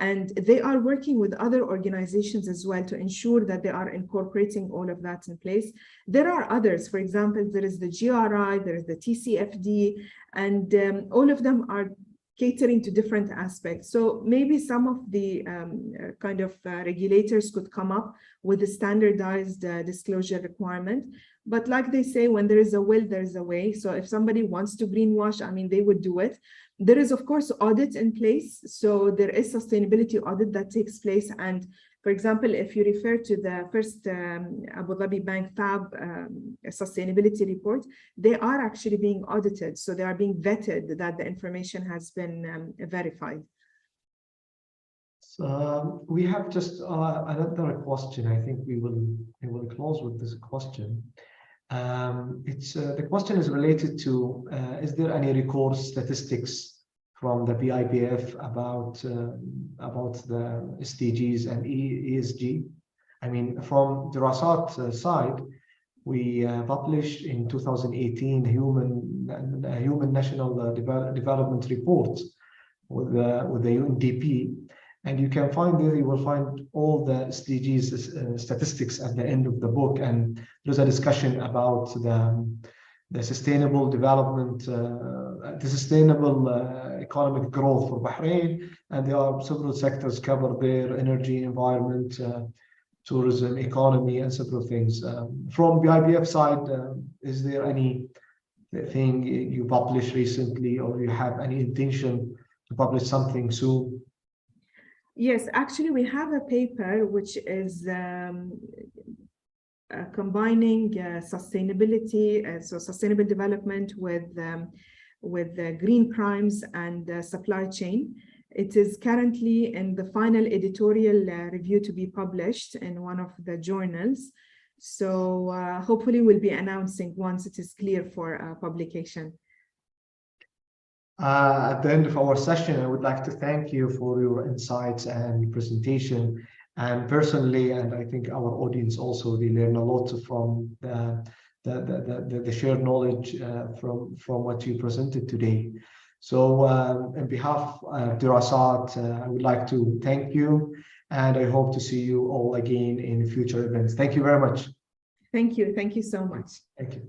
S2: And they are working with other organizations as well to ensure that they are incorporating all of that in place. There are others, for example, there is the GRI, there is the TCFD, and all of them are catering to different aspects. So maybe some of the regulators could come up with a standardized disclosure requirement. But like they say, when there is a will, there is a way. So if somebody wants to greenwash, I mean, they would do it. There is, of course, audit in place. So there is sustainability audit that takes place. And for example, if you refer to the first Abu Dhabi Bank FAB sustainability report, they are actually being audited. So they are being vetted that the information has been verified.
S1: So we have just another question. I think we will close with this question. The question is related to is there any record statistics from the BIPF about the SDGs and ESG? I mean, from Dirasat side, we published in 2018 human national development report with the UNDP. And you can find there, you will find all the SDGs statistics at the end of the book. And there's a discussion about the sustainable development, the sustainable economic growth for Bahrain. And there are several sectors covered there: energy, environment, tourism, economy, and several things. From the IBF side, is there anything you published recently, or you have any intention to publish something soon?
S2: Yes, actually, we have a paper which is combining sustainability, so sustainable development with green crimes and supply chain. It is currently in the final editorial review to be published in one of the journals. So hopefully we'll be announcing once it is clear for publication.
S1: At the end of our session, I would like to thank you for your insights and presentation. And personally, and I think our audience also, they learn a lot from the shared knowledge from what you presented today. So on behalf of Dirasat, I would like to thank you, and I hope to see you all again in future events. Thank you very much.
S2: Thank you. Thank you so much.
S1: Thank you.